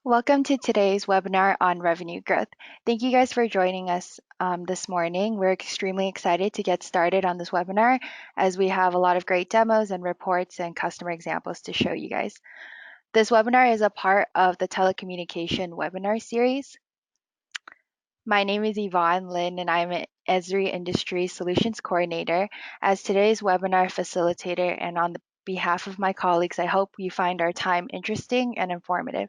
Welcome to today's webinar on revenue growth. Thank you guys for joining us this morning. We're extremely excited to get started on this webinar as we have a lot of great demos and reports and customer examples to show you guys. This webinar is a part of the telecommunication webinar series. My name is Yvonne Lin and I'm an Esri Industry Solutions Coordinator. As today's webinar facilitator and on behalf of my colleagues, I hope you find our time interesting and informative.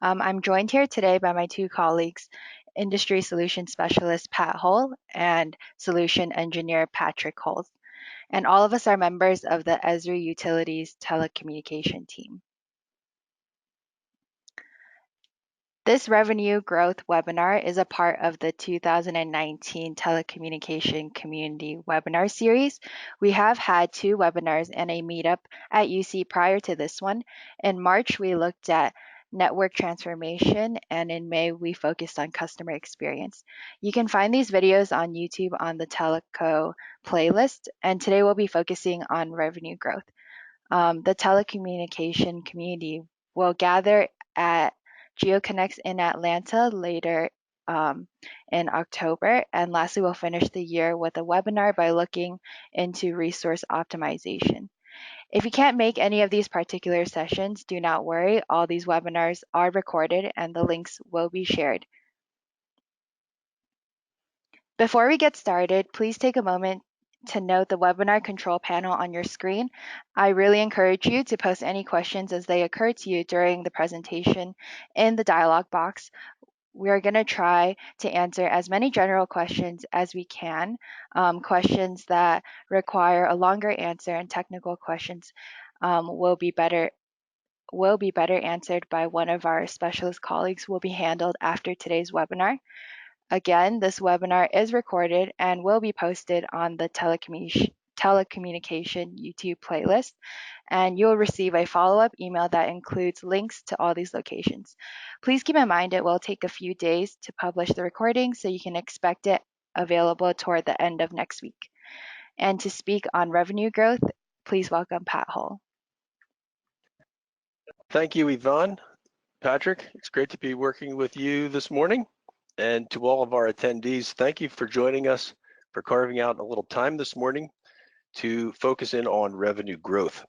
I'm joined here today by my two colleagues, Industry Solution Specialist Pat Hull and Solution Engineer Patrick Holt. And all of us are members of the Esri Utilities Telecommunication team. This revenue growth webinar is a part of the 2019 Telecommunication Community Webinar Series. We have had two webinars and a meetup at UC prior to this one. In March, we looked at network transformation, and in May, we focused on customer experience. You can find these videos on YouTube on the Teleco playlist, and today we'll be focusing on revenue growth. The telecommunication community will gather at GeoConnects in Atlanta later in October. And lastly, we'll finish the year with a webinar by looking into resource optimization. If you can't make any of these particular sessions, do not worry. All these webinars are recorded and the links will be shared. Before we get started, please take a moment to note the webinar control panel on your screen. I really encourage you to post any questions as they occur to you during the presentation in the dialog box. We are going to try to answer as many general questions as we can. Questions that require a longer answer and technical questions will be better answered by one of our specialist colleagues will be handled after today's webinar. Again, this webinar is recorded and will be posted on the telecommunication YouTube playlist, and you'll receive a follow-up email that includes links to all these locations. Please keep in mind it will take a few days to publish the recording, so you can expect it available toward the end of next week. And to speak on revenue growth, please welcome Pat Hull. Thank you, Yvonne. Patrick, it's great to be working with you this morning. And to all of our attendees, thank you for joining us, for carving out a little time this morning to focus in on revenue growth.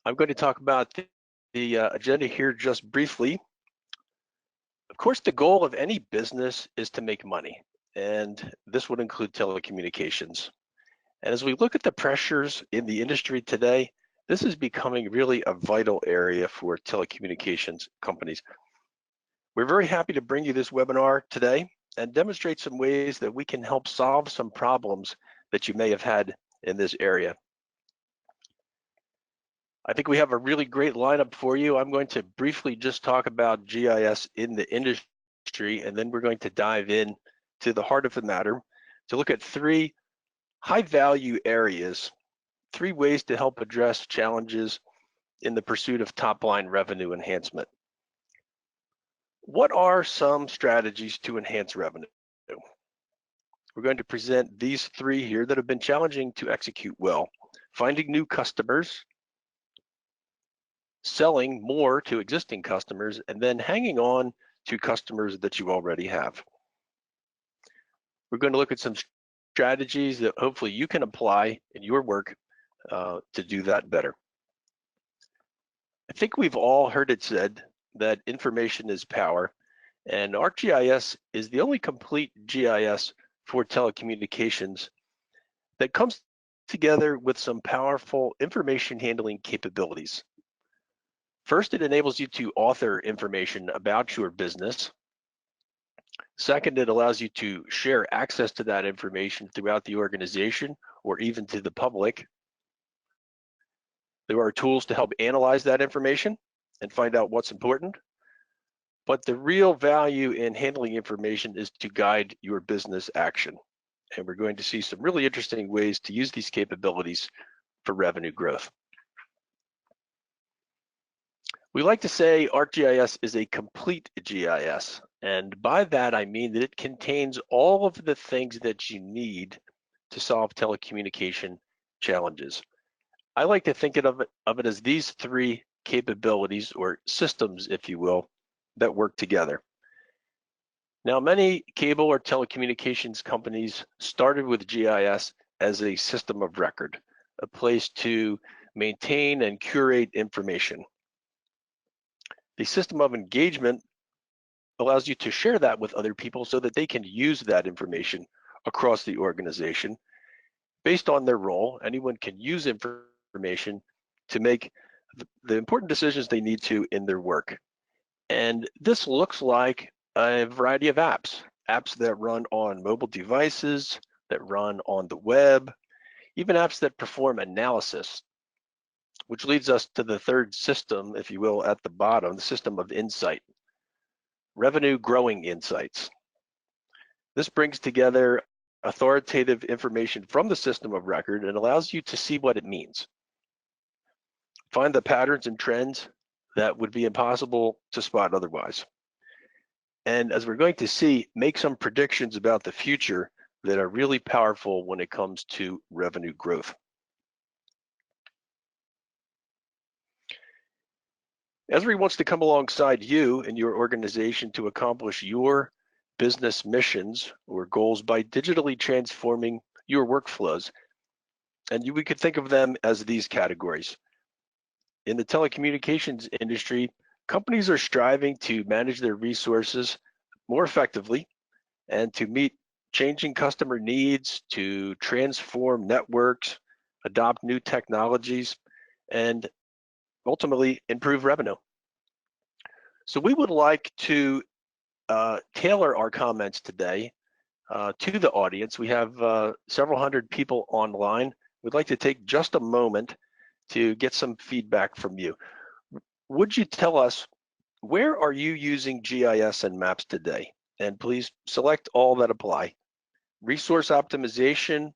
I'm going to talk about the agenda here just briefly. Of course, the goal of any business is to make money, and this would include telecommunications. And as we look at the pressures in the industry today, this is becoming really a vital area for telecommunications companies. We're very happy to bring you this webinar today and demonstrate some ways that we can help solve some problems that you may have had in this area. I think we have a really great lineup for you. I'm going to briefly just talk about GIS in the industry, and then we're going to dive in to the heart of the matter to look at three high value areas, three ways to help address challenges in the pursuit of top line revenue enhancement. What are some strategies to enhance revenue? We're going to present these three here that have been challenging to execute well: finding new customers, selling more to existing customers, and then hanging on to customers that you already have. We're going to look at some strategies that hopefully you can apply in your work to do that better. I think we've all heard it said that information is power, and ArcGIS is the only complete GIS for telecommunications that comes together with some powerful information handling capabilities. First, it enables you to author information about your business. Second, it allows you to share access to that information throughout the organization or even to the public. There are tools to help analyze that information and find out what's important. But the real value in handling information is to guide your business action. And we're going to see some really interesting ways to use these capabilities for revenue growth. We like to say ArcGIS is a complete GIS. And by that, I mean that it contains all of the things that you need to solve telecommunication challenges. I like to think of it as these three capabilities or systems, if you will, that work together. Now, many cable or telecommunications companies started with GIS as a system of record, a place to maintain and curate information. The system of engagement allows you to share that with other people so that they can use that information across the organization. Based on their role, anyone can use information to make the important decisions they need to in their work. And this looks like a variety of apps that run on mobile devices, that run on the web, even apps that perform analysis, which leads us to the third system, if you will, at the bottom, the system of insight, revenue growing insights. This brings together authoritative information from the system of record and allows you to see what it means. Find the patterns and trends that would be impossible to spot otherwise. And as we're going to see, make some predictions about the future that are really powerful when it comes to revenue growth. Esri wants to come alongside you and your organization to accomplish your business missions or goals by digitally transforming your workflows. And we could think of them as these categories. In the telecommunications industry, companies are striving to manage their resources more effectively and to meet changing customer needs, to transform networks, adopt new technologies, and ultimately improve revenue. So we would like to tailor our comments today to the audience. We have several hundred people online. We'd like to take just a moment to get some feedback from you. Would you tell us, where are you using GIS and maps today? And please select all that apply. Resource optimization,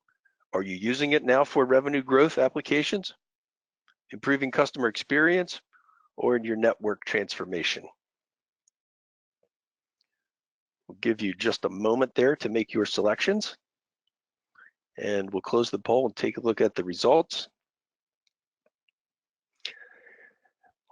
are you using it now for revenue growth applications? Improving customer experience, or in your network transformation? We'll give you just a moment there to make your selections. And we'll close the poll and take a look at the results.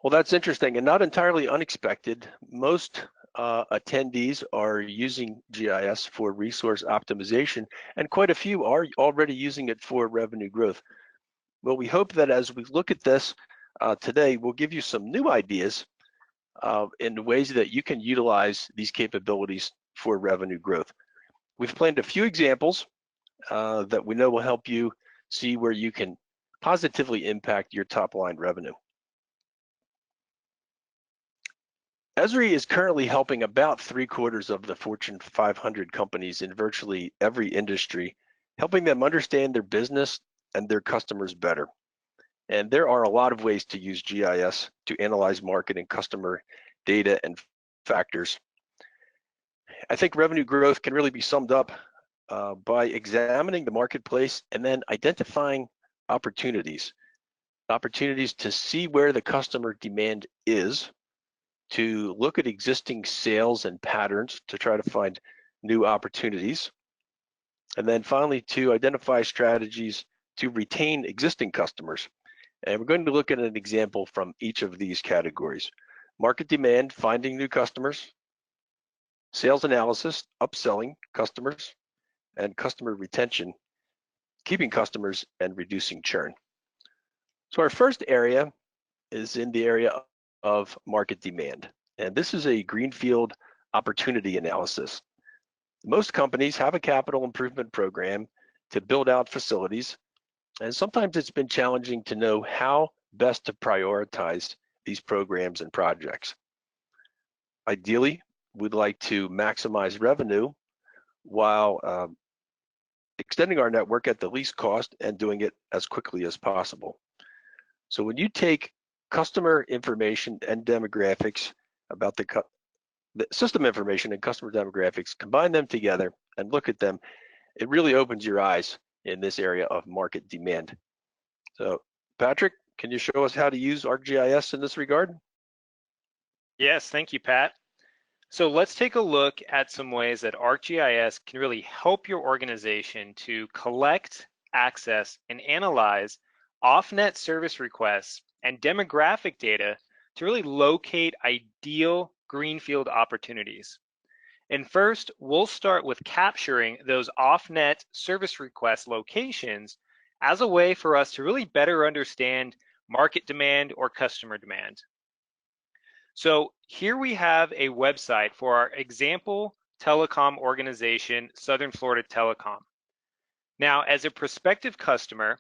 Well, that's interesting and not entirely unexpected. Most attendees are using GIS for resource optimization, and quite a few are already using it for revenue growth. Well, we hope that as we look at this today, we'll give you some new ideas in ways that you can utilize these capabilities for revenue growth. We've planned a few examples that we know will help you see where you can positively impact your top line revenue. Esri is currently helping about 3/4 of the Fortune 500 companies in virtually every industry, helping them understand their business and their customers better. And there are a lot of ways to use GIS to analyze market and customer data and factors. I think revenue growth can really be summed up by examining the marketplace and then identifying opportunities to see where the customer demand is, to look at existing sales and patterns to try to find new opportunities, and then finally to identify strategies to retain existing customers. And we're going to look at an example from each of these categories: market demand, finding new customers; sales analysis, upselling customers; and customer retention, keeping customers and reducing churn. So our first area is in the area of market demand. And this is a Greenfield opportunity analysis. Most companies have a capital improvement program to build out facilities, and sometimes it's been challenging to know how best to prioritize these programs and projects. Ideally, we'd like to maximize revenue while extending our network at the least cost and doing it as quickly as possible. So when you take customer information and demographics about the system information and customer demographics, combine them together and look at them, it really opens your eyes in this area of market demand. So Patrick, can you show us how to use ArcGIS in this regard? Yes, thank you, Pat. So let's take a look at some ways that ArcGIS can really help your organization to collect, access, and analyze OffNet service requests and demographic data to really locate ideal greenfield opportunities. And first, we'll start with capturing those off-net service request locations as a way for us to really better understand market demand or customer demand. So here we have a website for our example telecom organization, Southern Florida Telecom. Now, as a prospective customer,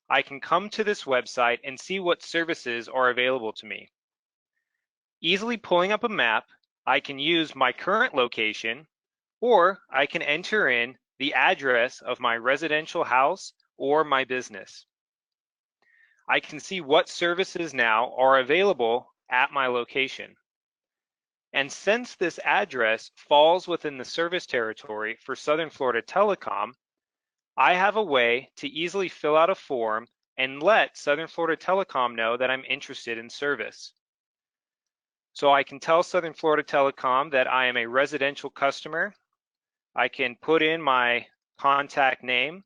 I can come to this website and see what services are available to me. Easily pulling up a map, I can use my current location, or I can enter in the address of my residential house or my business. I can see what services now are available at my location. And since this address falls within the service territory for Southern Florida Telecom, I have a way to easily fill out a form and let Southern Florida Telecom know that I'm interested in service. So I can tell Southern Florida Telecom that I am a residential customer. I can put in my contact name,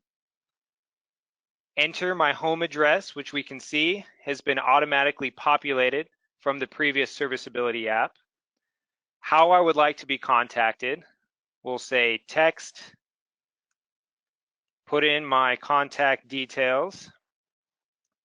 enter my home address, which we can see has been automatically populated from the previous serviceability app. How I would like to be contacted, we'll say text, put in my contact details,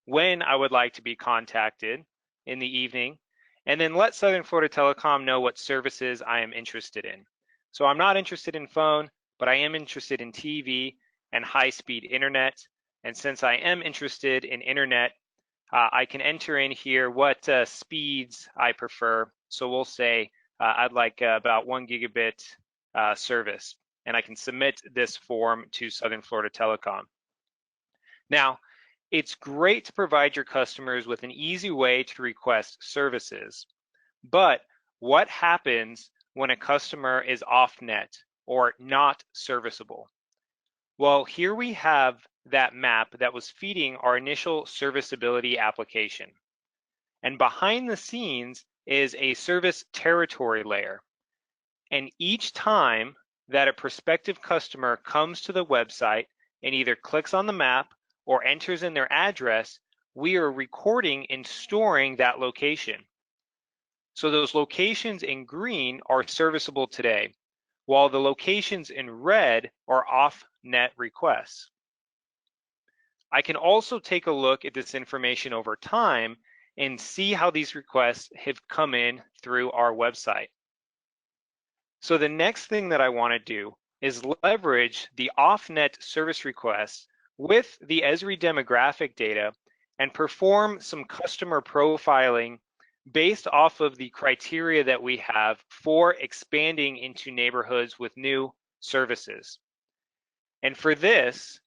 when I would like to be contacted in the evening, and then let Southern Florida Telecom know what services I am interested in. So I'm not interested in phone, but I am interested in TV and high-speed internet. And since I am interested in internet, I can enter in here what speeds I prefer. So we'll say I'd like about 1 gigabit service, and I can submit this form to Southern Florida Telecom. Now, it's great to provide your customers with an easy way to request services, but what happens when a customer is off-net or not serviceable? Well, here we have that map that was feeding our initial serviceability application. And behind the scenes is a service territory layer. And each time that a prospective customer comes to the website and either clicks on the map or enters in their address, we are recording and storing that location. So those locations in green are serviceable today, while the locations in red are off-net requests. I can also take a look at this information over time and see how these requests have come in through our website. So the next thing that I want to do is leverage the off-net service requests with the Esri demographic data and perform some customer profiling based off of the criteria that we have for expanding into neighborhoods with new services. And for this,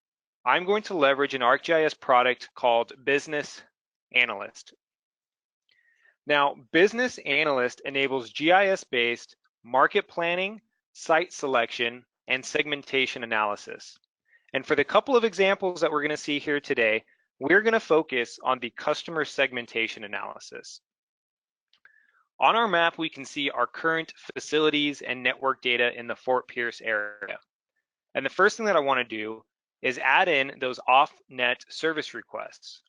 I'm going to leverage an ArcGIS product called Business Analyst. Now, Business Analyst enables GIS-based market planning, site selection, and segmentation analysis. And for the couple of examples that we're going to see here today, we're going to focus on the customer segmentation analysis. On our map, we can see our current facilities and network data in the Fort Pierce area. And the first thing that I want to do is add in those off-net service requests.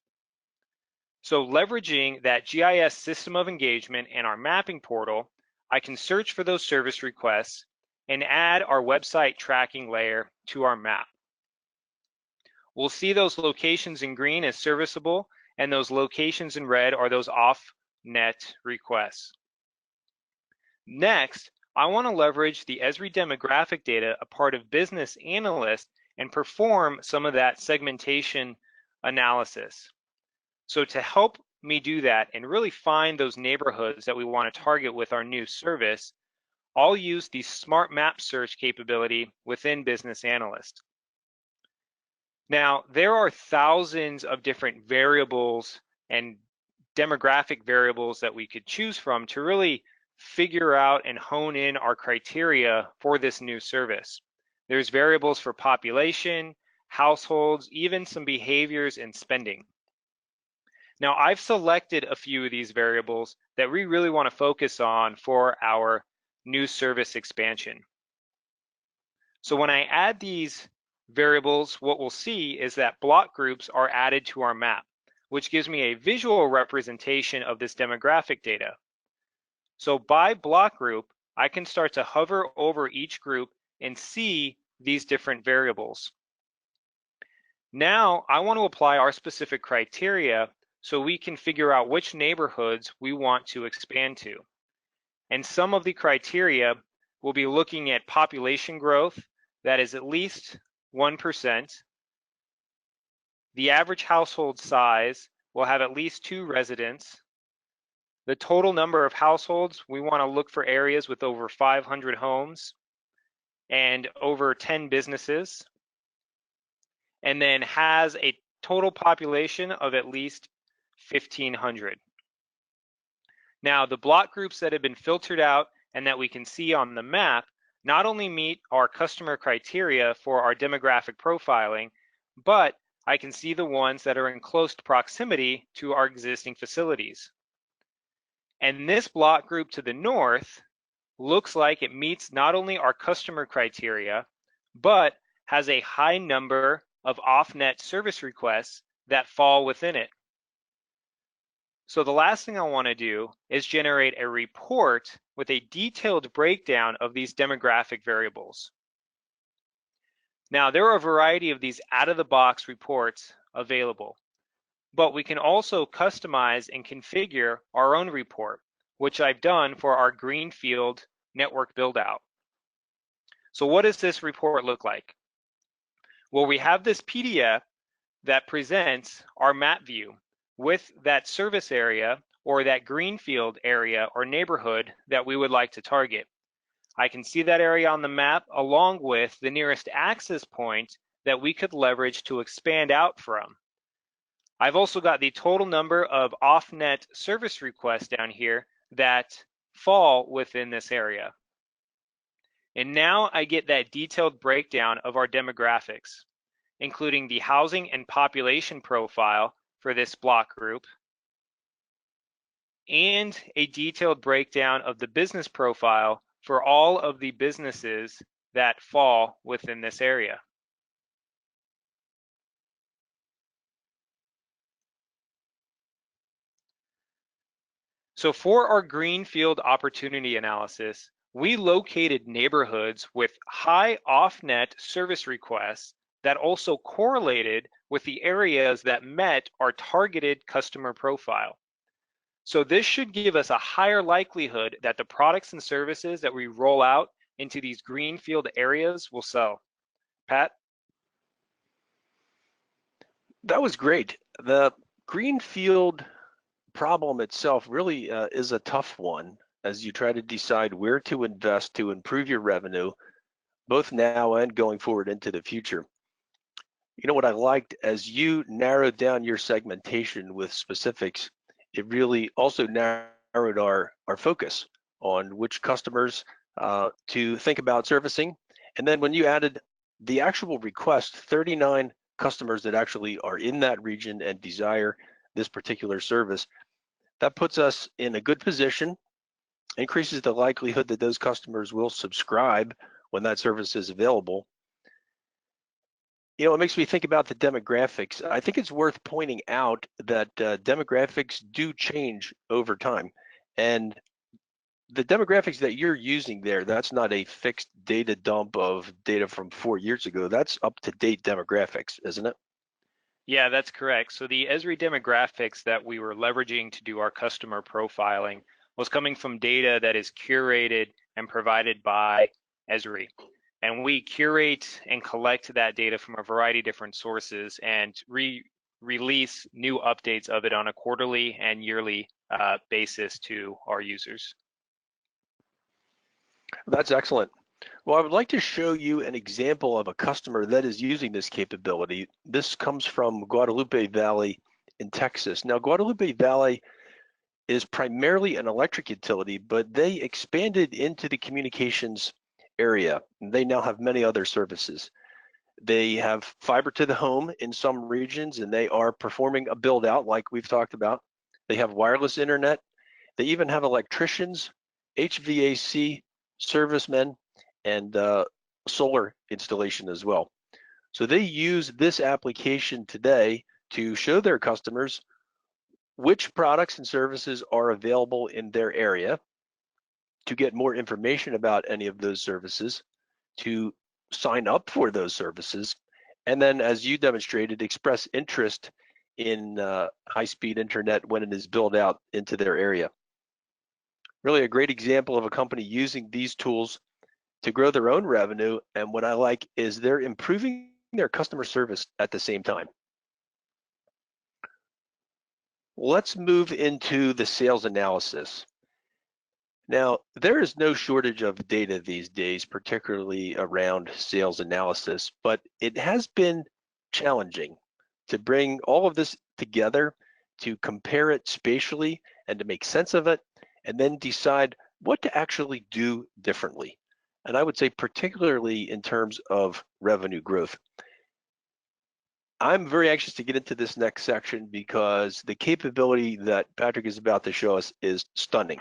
So leveraging that GIS system of engagement and our mapping portal, I can search for those service requests and add our website tracking layer to our map. We'll see those locations in green as serviceable, and those locations in red are those off-net requests. Next, I want to leverage the Esri demographic data, a part of Business Analyst, and perform some of that segmentation analysis. So to help me do that and really find those neighborhoods that we want to target with our new service, I'll use the Smart Map Search capability within Business Analyst. Now, there are thousands of different variables and demographic variables that we could choose from to really figure out and hone in our criteria for this new service. There's variables for population, households, even some behaviors and spending. Now, I've selected a few of these variables that we really want to focus on for our new service expansion. So when I add these variables, what we'll see is that block groups are added to our map, which gives me a visual representation of this demographic data. So by block group, I can start to hover over each group and see these different variables. Now I want to apply our specific criteria so we can figure out which neighborhoods we want to expand to. And some of the criteria will be looking at population growth that is at least 1%. The average household size will have at least 2 residents. The total number of households, we want to look for areas with over 500 homes and over 10 businesses, and then has a total population of at least 1,500. Now, the block groups that have been filtered out and that we can see on the map not only meet our customer criteria for our demographic profiling, but I can see the ones that are in close proximity to our existing facilities. And this block group to the north looks like it meets not only our customer criteria, but has a high number of OffNet service requests that fall within it. So the last thing I want to do is generate a report with a detailed breakdown of these demographic variables. Now, there are a variety of these out-of-the-box reports available, but we can also customize and configure our own report, which I've done for our Greenfield network build-out. So what does this report look like? Well, we have this PDF that presents our map view with that service area or that Greenfield area or neighborhood that we would like to target. I can see that area on the map along with the nearest access point that we could leverage to expand out from. I've also got the total number of OffNet service requests down here that fall within this area. And now I get that detailed breakdown of our demographics, including the housing and population profile for this block group, and a detailed breakdown of the business profile for all of the businesses that fall within this area. So for our Greenfield opportunity analysis, we located neighborhoods with high OffNet service requests that also correlated with the areas that met our targeted customer profile. So this should give us a higher likelihood that the products and services that we roll out into these Greenfield areas will sell. Pat? That was great. The Greenfield problem itself really is a tough one as you try to decide where to invest to improve your revenue, both now and going forward into the future. You know what I liked, as you narrowed down your segmentation with specifics, it really also narrowed our focus on which customers to think about servicing. And then when you added the actual request, 39 customers that actually are in that region and desire this particular service, that puts us in a good position, increases the likelihood that those customers will subscribe when that service is available. You know, it makes me think about the demographics. I think it's worth pointing out that demographics do change over time. And the demographics that you're using there, that's not a fixed data dump of data from 4 years ago. That's up-to-date demographics, isn't it? Yeah, that's correct. So the Esri demographics that we were leveraging to do our customer profiling was coming from data that is curated and provided by Esri. And we curate and collect that data from a variety of different sources and release new updates of it on a quarterly and yearly basis to our users. That's excellent. Well, I would like to show you an example of a customer that is using this capability. This comes from Guadalupe Valley in Texas. Now, Guadalupe Valley is primarily an electric utility, but they expanded into the communications area. They now have many other services. They have fiber to the home in some regions, and they are performing a build out like we've talked about. They have wireless internet. They even have electricians, HVAC servicemen, and solar installation as well. So they use this application today to show their customers which products and services are available in their area, to get more information about any of those services, to sign up for those services, and then, as you demonstrated, express interest in high-speed internet when it is built out into their area. Really a great example of a company using these tools to grow their own revenue, and what I like is they're improving their customer service at the same time. Let's move into the sales analysis. Now, there is no shortage of data these days, particularly around sales analysis, but it has been challenging to bring all of this together, to compare it spatially and to make sense of it, and then decide what to actually do differently. And I would say particularly in terms of revenue growth. I'm very anxious to get into this next section because the capability that Patrick is about to show us is stunning.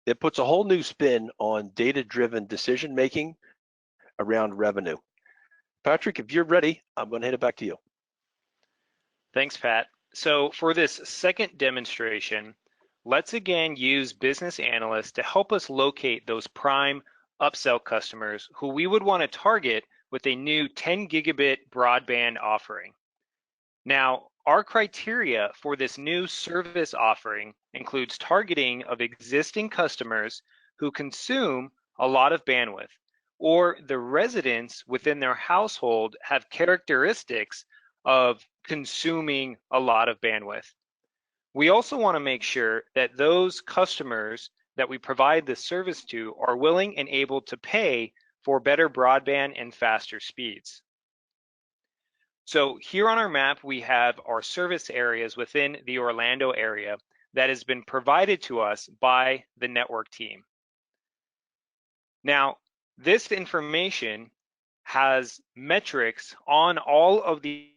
It puts a whole new spin on data-driven decision-making around revenue. Patrick, if you're ready, I'm going to hand it back to you. Thanks, Pat. So for this second demonstration, let's again use business analysts to help us locate those prime upsell customers who we would want to target with a new 10 gigabit broadband offering. Now, our criteria for this new service offering includes targeting of existing customers who consume a lot of bandwidth, or the residents within their household have characteristics of consuming a lot of bandwidth. We also want to make sure that those customers that we provide this service to are willing and able to pay for better broadband and faster speeds. So here on our map, we have our service areas within the Orlando area that has been provided to us by the network team. Now, this information has metrics on all of the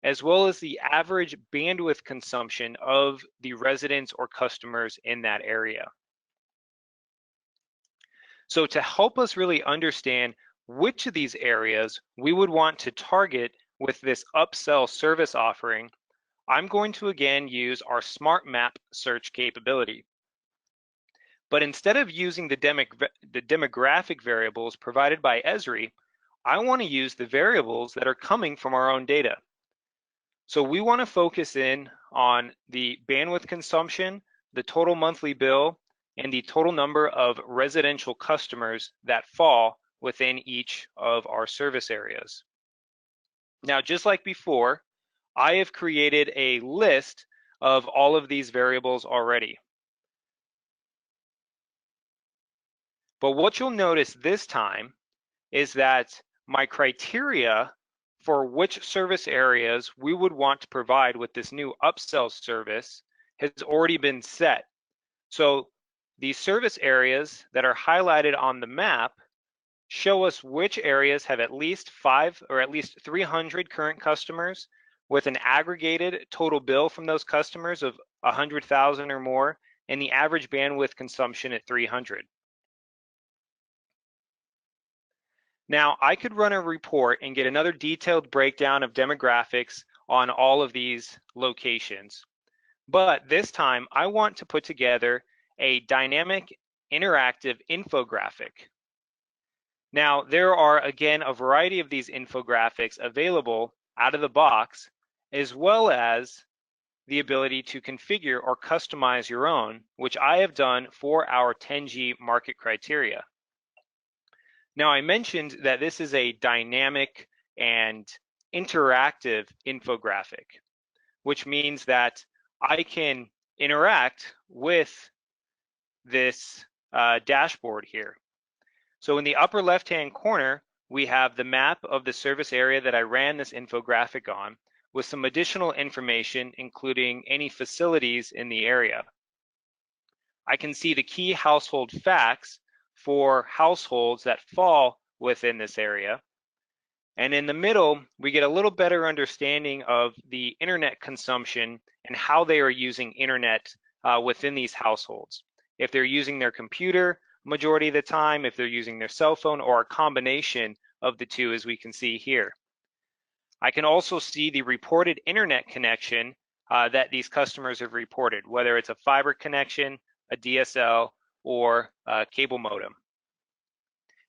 as well as the average bandwidth consumption of the residents or customers in that area. So to help us really understand which of these areas we would want to target with this upsell service offering, I'm going to again use our Smart Map search capability. But instead of using the demographic variables provided by Esri, I want to use the variables that are coming from our own data. So we want to focus in on the bandwidth consumption, the total monthly bill, and the total number of residential customers that fall within each of our service areas. Now, just like before, I have created a list of all of these variables already. But what you'll notice this time is that my criteria for which service areas we would want to provide with this new upsell service has already been set. So these service areas that are highlighted on the map show us which areas have at least 5 or at least 300 current customers with an aggregated total bill from those customers of 100,000 or more, and the average bandwidth consumption at 300. Now, I could run a report and get another detailed breakdown of demographics on all of these locations. But this time, I want to put together a dynamic interactive infographic. Now, there are, again, a variety of these infographics available out of the box, as well as the ability to configure or customize your own, which I have done for our 10G market criteria. Now, I mentioned that this is a dynamic and interactive infographic, which means that I can interact with this dashboard here. So in the upper left-hand corner, we have the map of the service area that I ran this infographic on, with some additional information, including any facilities in the area. I can see the key household facts for households that fall within this area. And in the middle, we get a little better understanding of the internet consumption and how they are using internet within these households. If they're using their computer majority of the time, if they're using their cell phone, or a combination of the two, as we can see here. I can also see the reported internet connection that these customers have reported, whether it's a fiber connection, a DSL, or a cable modem.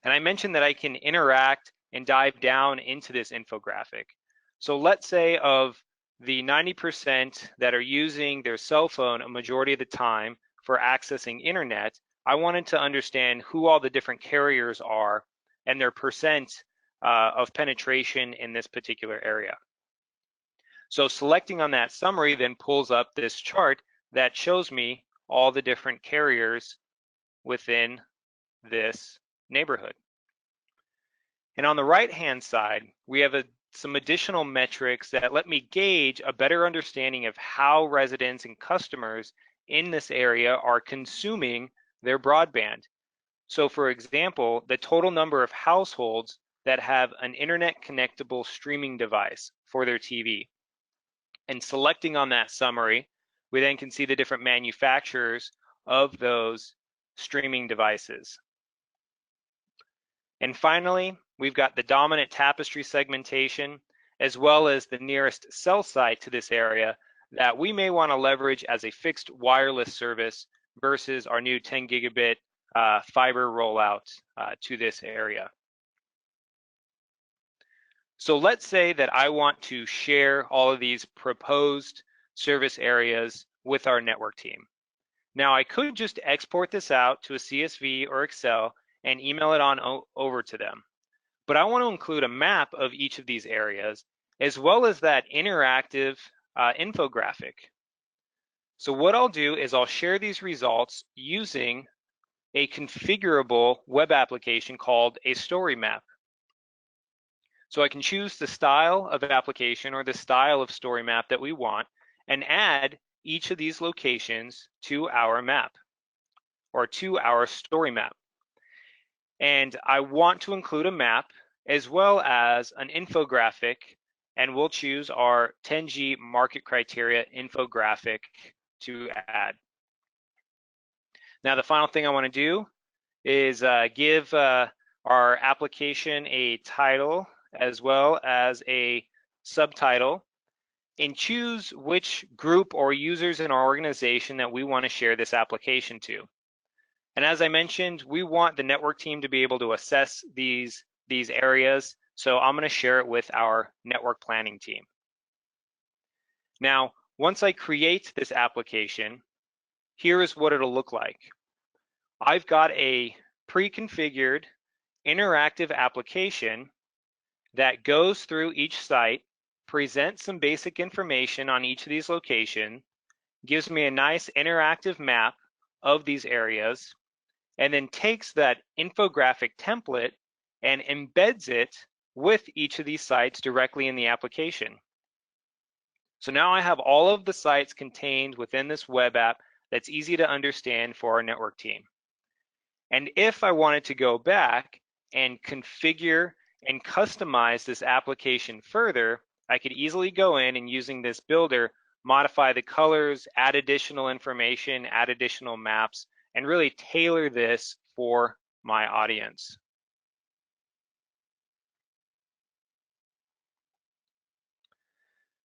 And I mentioned that I can interact and dive down into this infographic. So let's say of the 90% that are using their cell phone a majority of the time for accessing internet, I wanted to understand who all the different carriers are and their percent of penetration in this particular area. So selecting on that summary then pulls up this chart that shows me all the different carriers within this neighborhood. And on the right-hand side, we have some additional metrics that let me gauge a better understanding of how residents and customers in this area are consuming their broadband. So for example, the total number of households that have an internet connectable streaming device for their TV. And selecting on that summary, we then can see the different manufacturers of those streaming devices. And finally, we've got the dominant tapestry segmentation, as well as the nearest cell site to this area that we may want to leverage as a fixed wireless service versus our new 10 gigabit fiber rollout to this area. So let's say that I want to share all of these proposed service areas with our network team. Now I could just export this out to a CSV or Excel and email it on over to them. But I want to include a map of each of these areas, as well as that interactive infographic. So what I'll do is I'll share these results using a configurable web application called a story map. So I can choose the style of application or the style of story map that we want and add each of these locations to our map or to our story map. And I want to include a map as well as an infographic, and we'll choose our 10G market criteria infographic to add. Now the final thing I want to do is give our application a title as well as a subtitle, and choose which group or users in our organization that we want to share this application to. And as I mentioned, we want the network team to be able to assess these areas, so I'm going to share it with our network planning team. Now, once I create this application, here is what it'll look like. I've got a pre-configured interactive application that goes through each site, presents some basic information on each of these locations, gives me a nice interactive map of these areas, and then takes that infographic template and embeds it with each of these sites directly in the application. So now I have all of the sites contained within this web app that's easy to understand for our network team. And if I wanted to go back and configure and customize this application further, I could easily go in and, using this builder, modify the colors, add additional information, add additional maps, and really tailor this for my audience.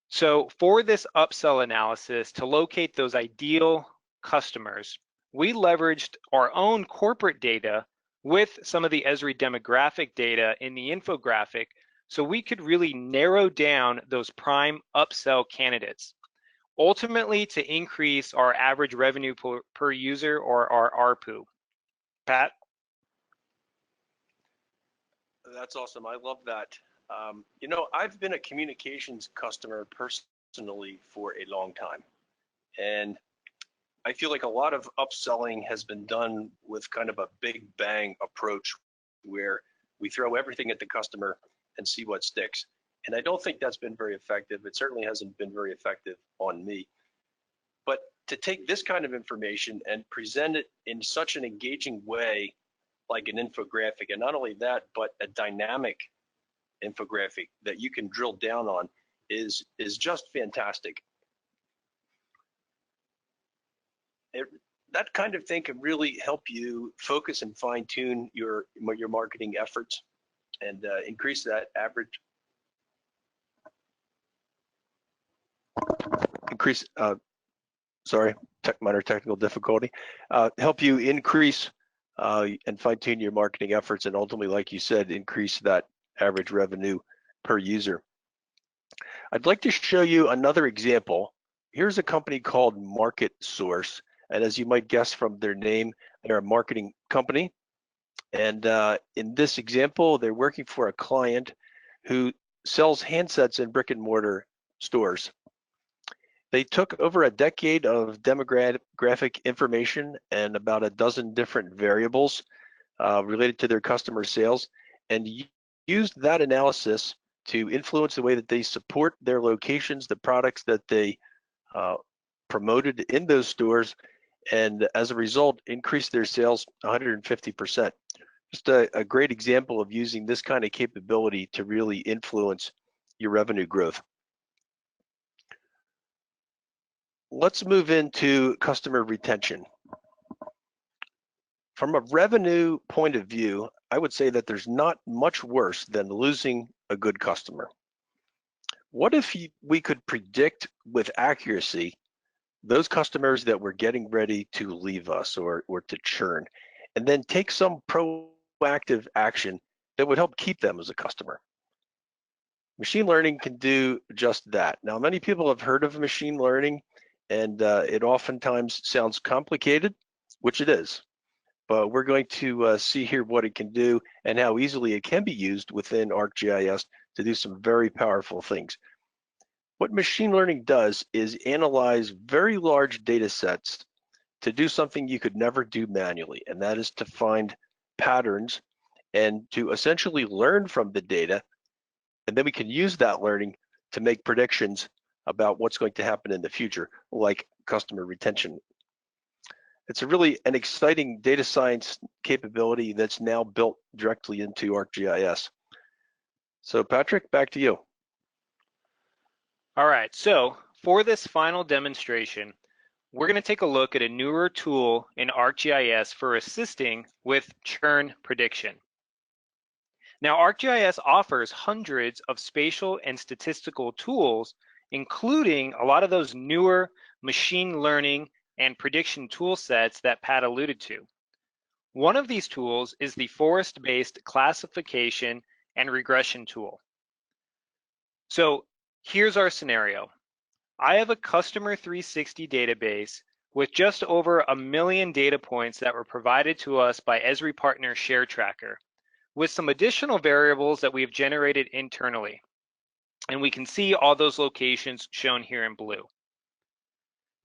So for this upsell analysis, to locate those ideal customers, we leveraged our own corporate data with some of the Esri demographic data in the infographic, so we could really narrow down those prime upsell candidates, ultimately to increase our average revenue per user, or our ARPU. Pat? That's awesome. I love that. You know, I've been a communications customer personally for a long time, and I feel like a lot of upselling has been done with kind of a big bang approach where we throw everything at the customer and see what sticks. And I don't think that's been very effective. It certainly hasn't been very effective on me. But to take this kind of information and present it in such an engaging way, like an infographic, and not only that, but a dynamic infographic that you can drill down on is just fantastic. That kind of thing can really help you focus and fine tune your marketing efforts and increase that average. Minor technical difficulty. Help you increase and fine tune your marketing efforts, and ultimately, like you said, increase that average revenue per user. I'd like to show you another example. Here's a company called Market Source, and as you might guess from their name, they're a marketing company. And in this example, they're working for a client who sells handsets in brick and mortar stores. They took over a decade of demographic information and about a dozen different variables related to their customer sales, and used that analysis to influence the way that they support their locations, the products that they promoted in those stores, and as a result, increased their sales 150%. Just a great example of using this kind of capability to really influence your revenue growth. Let's move into customer retention. From a revenue point of view, I would say that there's not much worse than losing a good customer. What if we could predict with accuracy those customers that were getting ready to leave us or to churn, and then take some proactive action that would help keep them as a customer? Machine learning can do just that. Now, many people have heard of machine learning, and it oftentimes sounds complicated, which it is. But we're going to see here what it can do and how easily it can be used within ArcGIS to do some very powerful things. What machine learning does is analyze very large data sets to do something you could never do manually, and that is to find patterns and to essentially learn from the data, and then we can use that learning to make predictions about what's going to happen in the future, like customer retention. It's really an exciting data science capability that's now built directly into ArcGIS. So Patrick, back to you. All right, so for this final demonstration, we're going to take a look at a newer tool in ArcGIS for assisting with churn prediction. Now, ArcGIS offers hundreds of spatial and statistical tools, including a lot of those newer machine learning and prediction tool sets that Pat alluded to. One of these tools is the forest-based classification and regression tool. So here's our scenario. I have a customer 360 database with just over 1 million data points that were provided to us by Esri Partner Share Tracker, with some additional variables that we've generated internally. And we can see all those locations shown here in blue.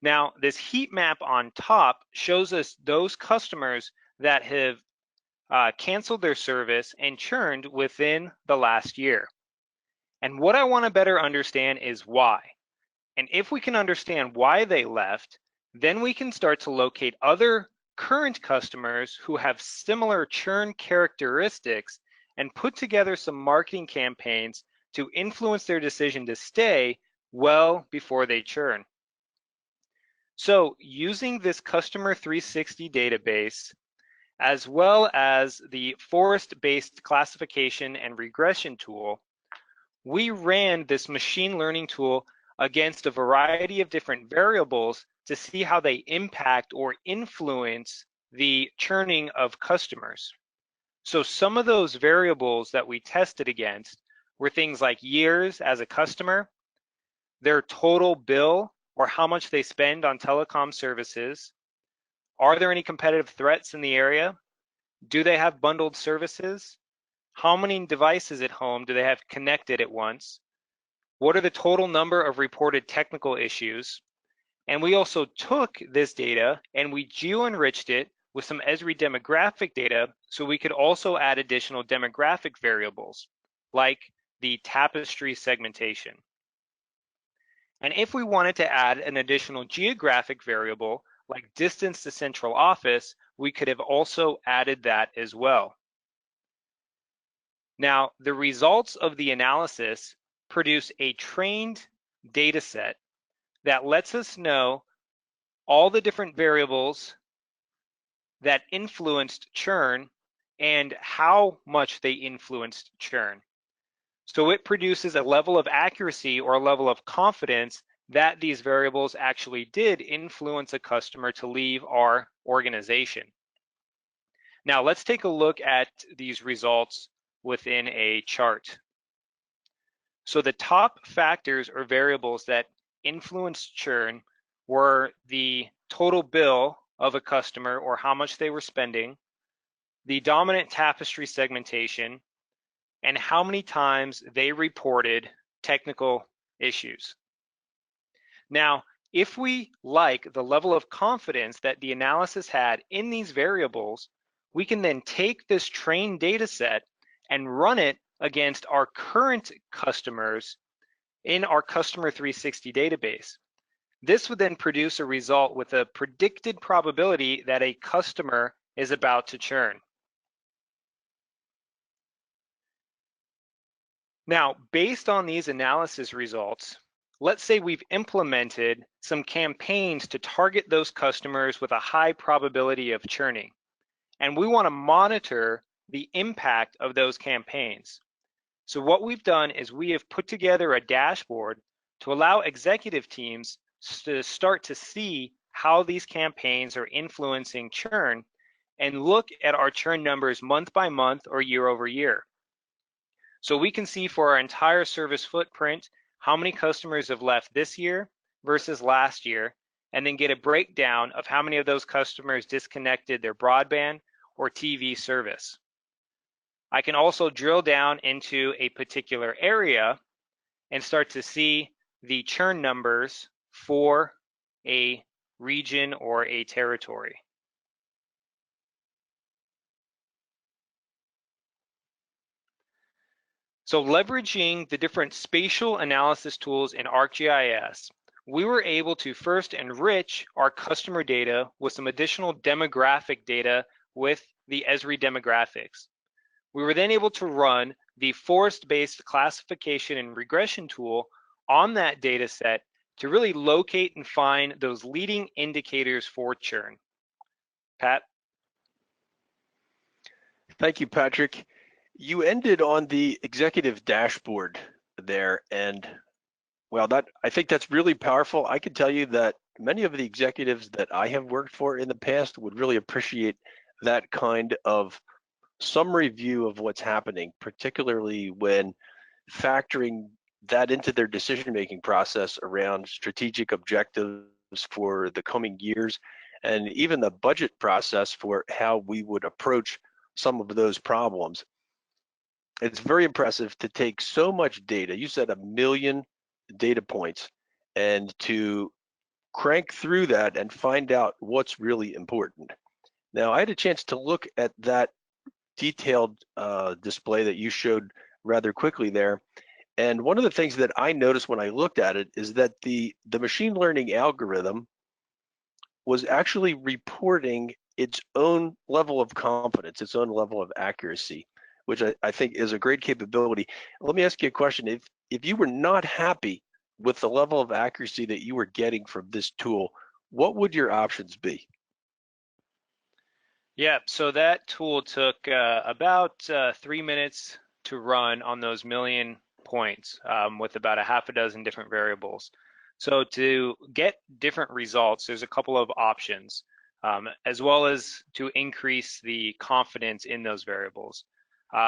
Now, this heat map on top shows us those customers that have canceled their service and churned within the last year. And what I want to better understand is why. And if we can understand why they left, then we can start to locate other current customers who have similar churn characteristics and put together some marketing campaigns to influence their decision to stay well before they churn. So using this customer 360 database, as well as the forest-based classification and regression tool, we ran this machine learning tool against a variety of different variables to see how they impact or influence the churning of customers. So some of those variables that we tested against were things like years as a customer, their total bill or how much they spend on telecom services, are there any competitive threats in the area, do they have bundled services, how many devices at home do they have connected at once, what are the total number of reported technical issues. And we also took this data and we geo-enriched it with some Esri demographic data so we could also add additional demographic variables like the tapestry segmentation. And if we wanted to add an additional geographic variable like distance to central office, we could have also added that as well. Now, the results of the analysis produce a trained data set that lets us know all the different variables that influenced churn and how much they influenced churn. So it produces a level of accuracy or a level of confidence that these variables actually did influence a customer to leave our organization. Now let's take a look at these results within a chart. So the top factors or variables that influenced churn were the total bill of a customer or how much they were spending, the dominant tapestry segmentation, and how many times they reported technical issues. Now, if we like the level of confidence that the analysis had in these variables, we can then take this trained data set and run it against our current customers in our Customer 360 database. This would then produce a result with a predicted probability that a customer is about to churn. Now, based on these analysis results, let's say we've implemented some campaigns to target those customers with a high probability of churning, and we want to monitor the impact of those campaigns. So what we've done is we have put together a dashboard to allow executive teams to start to see how these campaigns are influencing churn and look at our churn numbers month by month or year over year. So we can see for our entire service footprint how many customers have left this year versus last year, and then get a breakdown of how many of those customers disconnected their broadband or TV service. I can also drill down into a particular area and start to see the churn numbers for a region or a territory. So leveraging the different spatial analysis tools in ArcGIS, we were able to first enrich our customer data with some additional demographic data with the Esri demographics. We were then able to run the forest-based classification and regression tool on that data set to really locate and find those leading indicators for churn. Pat? Thank you, Patrick. You ended on the executive dashboard there, and well, I think that's really powerful. I can tell you that many of the executives that I have worked for in the past would really appreciate that kind of summary view of what's happening, particularly when factoring that into their decision-making process around strategic objectives for the coming years, and even the budget process for how we would approach some of those problems. It's very impressive to take so much data. You said 1 million data points, and to crank through that and find out what's really important. Now, I had a chance to look at that detailed display that you showed rather quickly there. And one of the things that I noticed when I looked at it is that the machine learning algorithm was actually reporting its own level of confidence, its own level of accuracy, which I think is a great capability. Let me ask you a question. If you were not happy with the level of accuracy that you were getting from this tool, what would your options be? Yeah, so that tool took about 3 minutes to run on those 1 million points with about a half a dozen different variables. So to get different results, there's a couple of options, as well as to increase the confidence in those variables.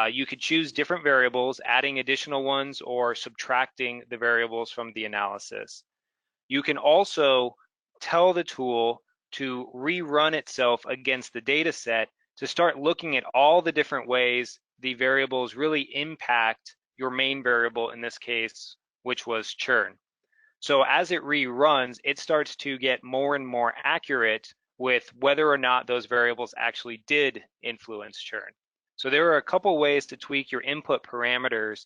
You could choose different variables, adding additional ones or subtracting the variables from the analysis. You can also tell the tool to rerun itself against the data set to start looking at all the different ways the variables really impact your main variable in this case, which was churn. So as it reruns, it starts to get more and more accurate with whether or not those variables actually did influence churn. So there are a couple ways to tweak your input parameters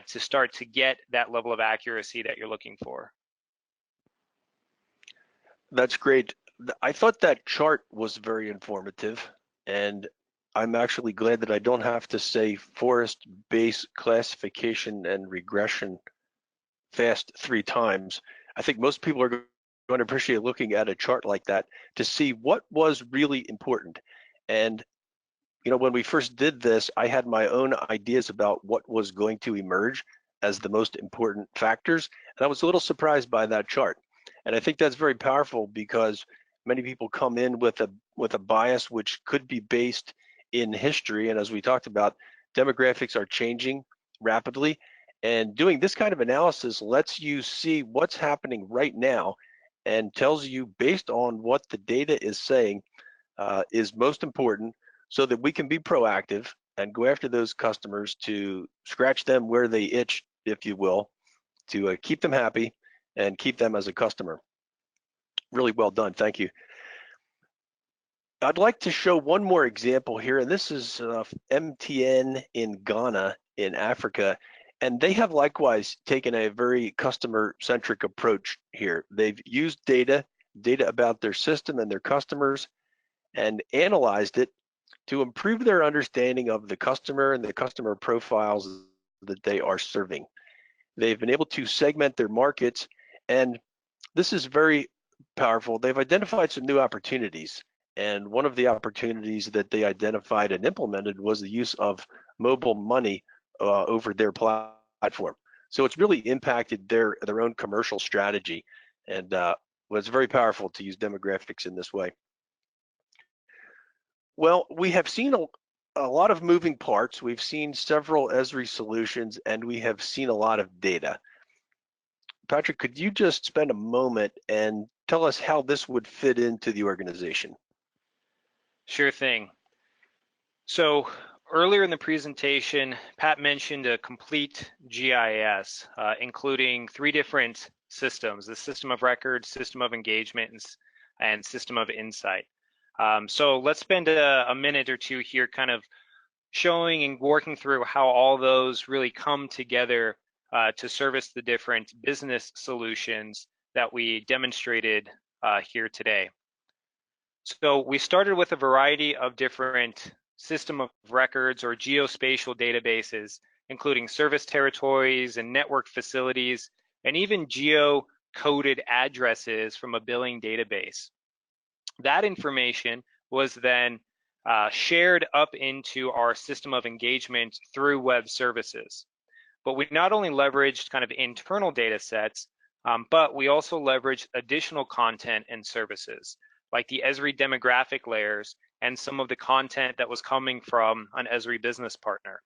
to start to get that level of accuracy that you're looking for. That's great. I thought that chart was very informative, and I'm actually glad that I don't have to say forest base classification and regression fast 3 times. I think most people are going to appreciate looking at a chart like that to see what was really important. And you know, when we first did this, I had my own ideas about what was going to emerge as the most important factors, and I was a little surprised by that chart. And I think that's very powerful because many people come in with a bias which could be based in history, and as we talked about, demographics are changing rapidly, and doing this kind of analysis lets you see what's happening right now and tells you, based on what the data is saying, is most important, so that we can be proactive and go after those customers to scratch them where they itch, if you will, to keep them happy and keep them as a customer. Really well done, thank you. I'd like to show one more example here, and this is MTN in Ghana in Africa, and they have likewise taken a very customer-centric approach here. They've used data about their system and their customers, and analyzed it to improve their understanding of the customer and the customer profiles that they are serving. They've been able to segment their markets, and this is very powerful. They've identified some new opportunities, and one of the opportunities that they identified and implemented was the use of mobile money over their platform. So it's really impacted their own commercial strategy, and was very powerful to use demographics in this way. Well, we have seen a lot of moving parts. We've seen several Esri solutions, and we have seen a lot of data. Patrick, could you just spend a moment and tell us how this would fit into the organization? Sure thing. So earlier in the presentation, Pat mentioned a complete GIS, including 3 different systems: the system of record, system of engagement, and system of insight. So let's spend a minute or two here kind of showing and working through how all those really come together to service the different business solutions that we demonstrated here today. So we started with a variety of different system of records or geospatial databases, including service territories and network facilities, and even geo-coded addresses from a billing database. That information was then shared up into our system of engagement through web services. But we not only leveraged kind of internal data sets, but we also leveraged additional content and services, like the Esri demographic layers and some of the content that was coming from an Esri business partner.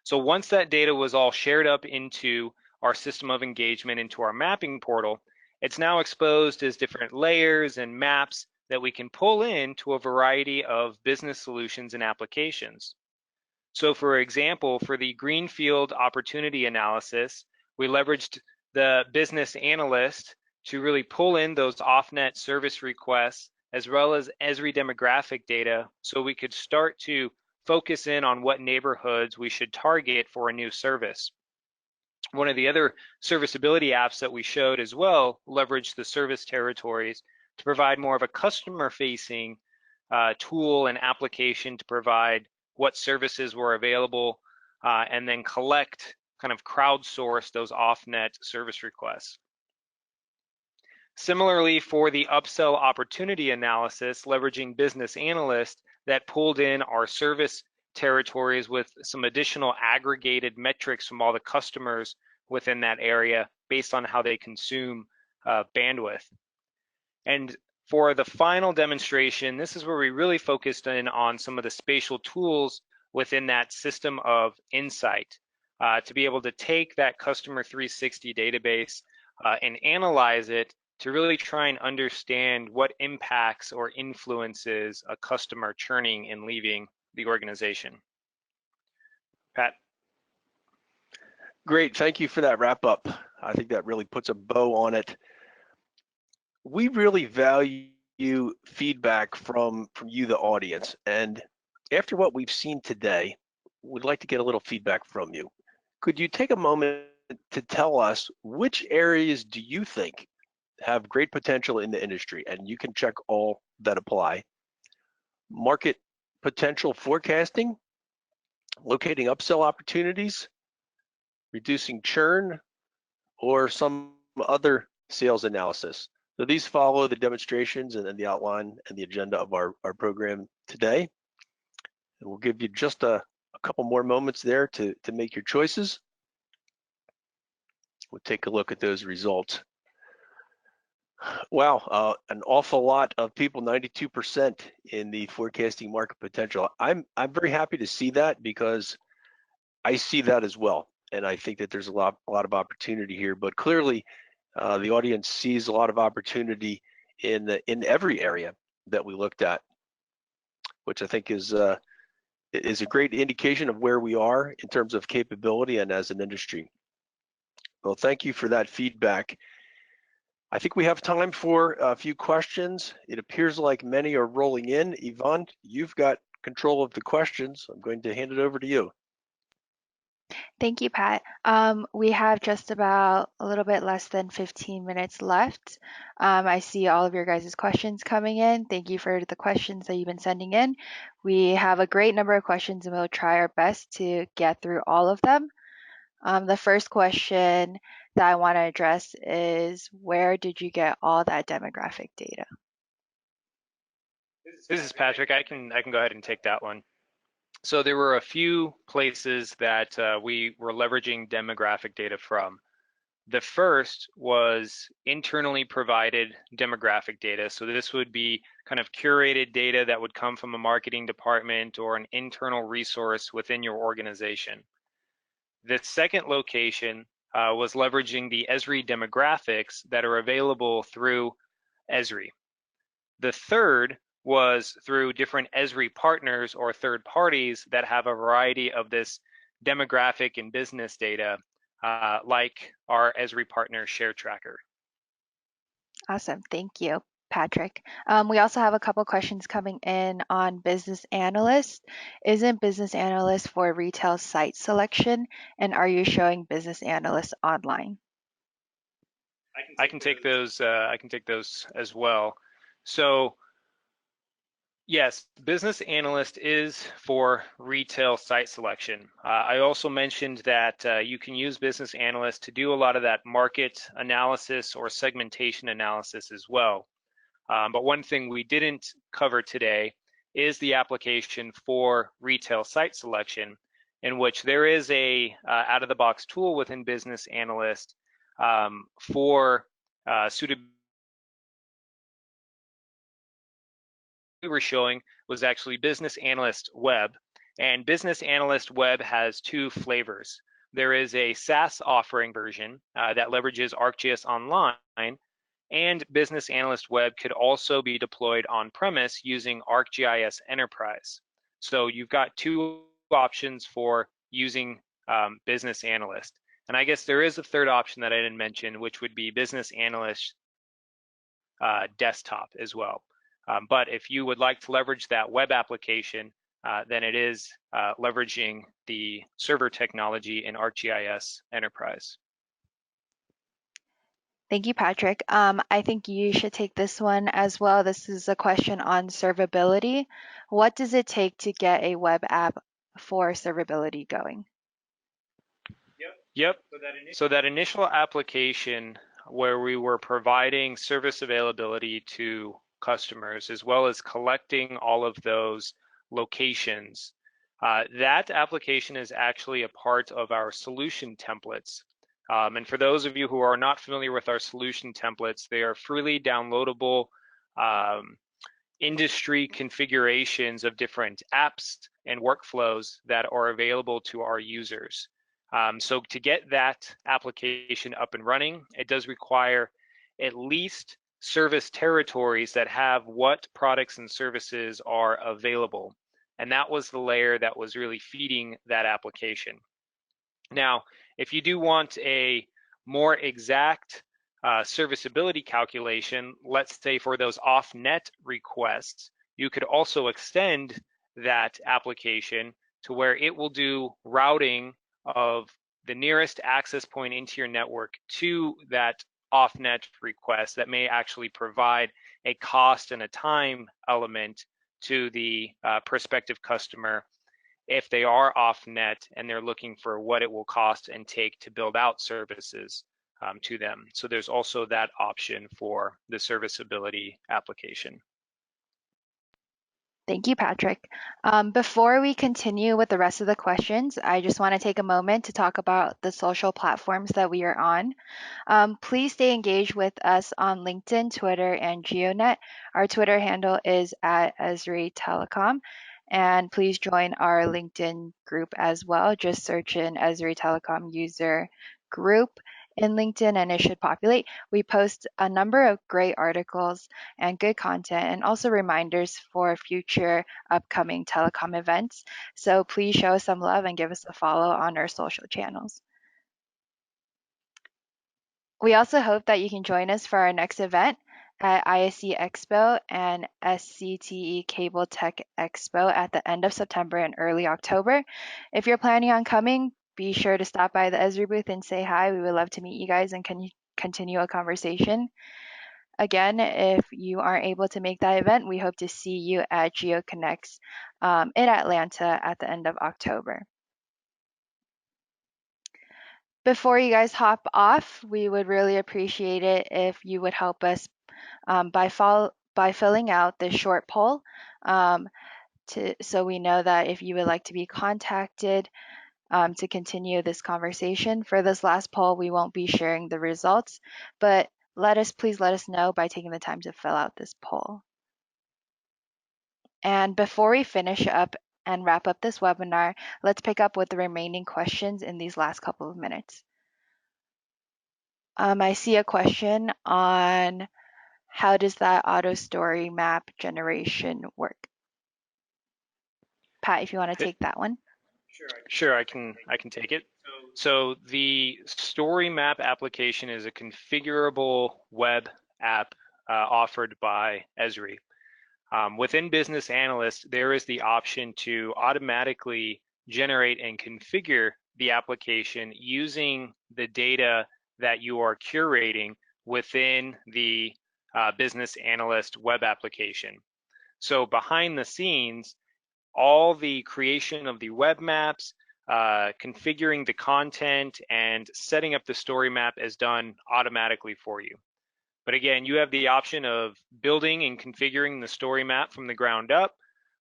So once that data was all shared up into our system of engagement, into our mapping portal, it's now exposed as different layers and maps that we can pull into a variety of business solutions and applications. So for example, for the Greenfield opportunity analysis, we leveraged the business analyst to really pull in those OffNet service requests as well as Esri demographic data, so we could start to focus in on what neighborhoods we should target for a new service. One of the other serviceability apps that we showed as well leveraged the service territories to provide more of a customer-facing tool and application to provide what services were available and then collect, kind of crowdsource those OffNet service requests. Similarly, for the upsell opportunity analysis, leveraging business analyst that pulled in our service territories with some additional aggregated metrics from all the customers within that area based on how they consume bandwidth. And for the final demonstration, this is where we really focused in on some of the spatial tools within that system of insight to be able to take that customer 360 database and analyze it to really try and understand what impacts or influences a customer churning and leaving the organization. Pat? Great, thank you for that wrap up. I think that really puts a bow on it. We really value feedback from you, the audience, and after what we've seen today, we'd like to get a little feedback from you. Could you take a moment to tell us which areas do you think have great potential in the industry? And you can check all that apply. Market potential forecasting, locating upsell opportunities, reducing churn, or some other sales analysis. So these follow the demonstrations and then the outline and the agenda of our program today. And we'll give you just a couple more moments there to make your choices. We'll take a look at those results. Wow, an awful lot of people, 92% in the forecasting market potential. I'm very happy to see that because I see that as well, and I think that there's a lot of opportunity here. But clearly, the audience sees a lot of opportunity in every area that we looked at, which I think is a great indication of where we are in terms of capability and as an industry. Well, thank you for that feedback. I think we have time for a few questions. It appears like many are rolling in. Yvonne, you've got control of the questions. I'm going to hand it over to you. Thank you, Pat. We have just about a little bit less than 15 minutes left. I see all of your guys' questions coming in. Thank you for the questions that you've been sending in. We have a great number of questions and we'll try our best to get through all of them. The first question that I want to address is, where did you get all that demographic data? This is Patrick. I can go ahead and take that one. So there were a few places that we were leveraging demographic data from. The first was internally provided demographic data. So this would be kind of curated data that would come from a marketing department or an internal resource within your organization. The second location was leveraging the Esri demographics that are available through Esri. The third was through different Esri partners or third parties that have a variety of this demographic and business data, like our Esri partner Share Tracker. Awesome, thank you, Patrick. We also have a couple questions coming in on business analyst. Isn't business analyst for retail site selection, and are you showing business analyst online? I can take those. I can take those as well. So yes, business analyst is for retail site selection. I also mentioned that you can use business analyst to do a lot of that market analysis or segmentation analysis as well. But one thing we didn't cover today is the application for retail site selection, in which there is a out-of-the-box tool within business analyst for suitability. We were showing was actually Business Analyst Web, and Business Analyst Web has two flavors. There is a SaaS offering version that leverages ArcGIS Online, and Business Analyst Web could also be deployed on-premise using ArcGIS Enterprise. So you've got two options for using Business Analyst. And I guess there is a third option that I didn't mention, which would be Business Analyst Desktop as well. But if you would like to leverage that web application, then it is leveraging the server technology in ArcGIS Enterprise. Thank you, Patrick. I think you should take this one as well. This is a question on servability. What does it take to get a web app for servability going? Yep. So that initial application where we were providing service availability to customers, as well as collecting all of those locations, that application is actually a part of our solution templates. And for those of you who are not familiar with our solution templates, they are freely downloadable industry configurations of different apps and workflows that are available to our users. So to get that application up and running, it does require at least service territories that have what products and services are available. And that was the layer that was really feeding that application. Now, if you do want a more exact serviceability calculation, let's say for those OffNet requests, you could also extend that application to where it will do routing of the nearest access point into your network to that OffNet request that may actually provide a cost and a time element to the prospective customer if they are off-net and they're looking for what it will cost and take to build out services to them. So there's also that option for the serviceability application. Thank you, Patrick. Before we continue with the rest of the questions, I just want to take a moment to talk about the social platforms that we are on. Please stay engaged with us on LinkedIn, Twitter, and GeoNet. Our Twitter handle is at Esri Telecom. And please join our LinkedIn group as well. Just search in Esri Telecom user group in LinkedIn and it should populate. We post a number of great articles and good content and also reminders for future upcoming telecom events. So please show us some love and give us a follow on our social channels. We also hope that you can join us for our next event at ISC Expo and SCTE Cable Tech Expo at the end of September and early October. If you're planning on coming, be sure to stop by the Esri booth and say hi. We would love to meet you guys and continue a conversation. Again, if you aren't able to make that event, we hope to see you at GeoConnects in Atlanta at the end of October. Before you guys hop off, we would really appreciate it if you would help us by filling out this short poll so we know that if you would like to be contacted to continue this conversation. For this last poll, we won't be sharing the results, but please let us know by taking the time to fill out this poll. And before we finish up and wrap up this webinar, let's pick up with the remaining questions in these last couple of minutes. I see a question on how does that auto story map generation work? Pat, if you want to take that one. Sure, I can take it. So the story map application is a configurable web app offered by Esri. Within Business Analyst, there is the option to automatically generate and configure the application using the data that you are curating within the Business Analyst web application. So behind the scenes, all the creation of the web maps, configuring the content, and setting up the story map is done automatically for you. But again, you have the option of building and configuring the story map from the ground up,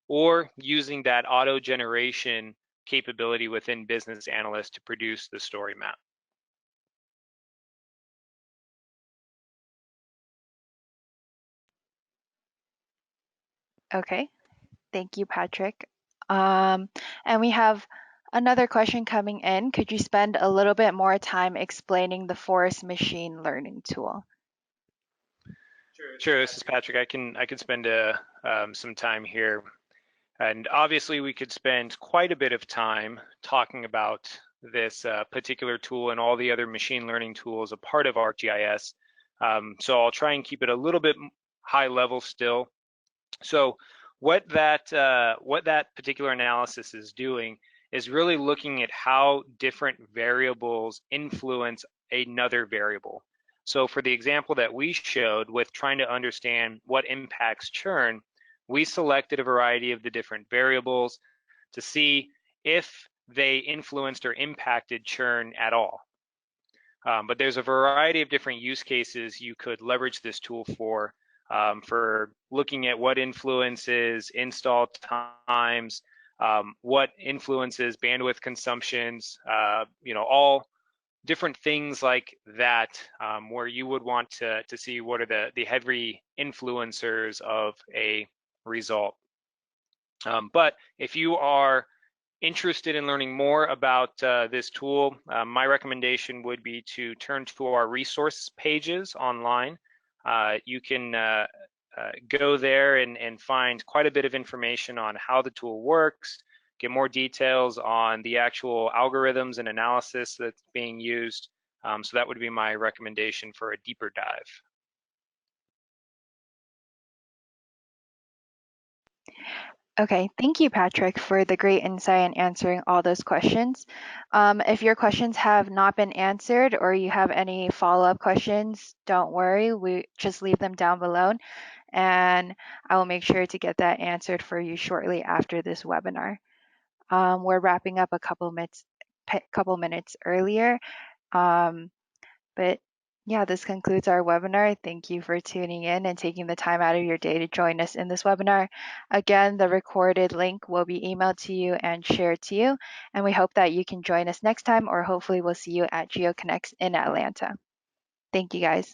or using that auto generation capability within Business Analyst to produce the story map. Okay, thank you, Patrick. And we have another question coming in. Could you spend a little bit more time explaining the Forest machine learning tool? Sure, this is Patrick. I can spend some time here. And obviously we could spend quite a bit of time talking about this particular tool and all the other machine learning tools a part of ArcGIS. So I'll try and keep it a little bit high level still. So what that particular analysis is doing is really looking at how different variables influence another variable. So for the example that we showed with trying to understand what impacts churn, we selected a variety of the different variables to see if they influenced or impacted churn at all. But there's a variety of different use cases you could leverage this tool for looking at what influences install times, what influences bandwidth consumptions, all different things like that, where you would want to see what are the heavy influencers of a result. But if you are interested in learning more about this tool, my recommendation would be to turn to our resource pages online. You can go there and find quite a bit of information on how the tool works, get more details on the actual algorithms and analysis that's being used. So that would be my recommendation for a deeper dive. Okay, thank you, Patrick, for the great insight in answering all those questions. If your questions have not been answered or you have any follow-up questions, don't worry, we just leave them down below and I will make sure to get that answered for you shortly after this webinar. We're wrapping up a couple minutes earlier, but yeah, this concludes our webinar. Thank you for tuning in and taking the time out of your day to join us in this webinar. Again, the recorded link will be emailed to you and shared to you, and we hope that you can join us next time, or hopefully we'll see you at GeoConnects in Atlanta. Thank you guys.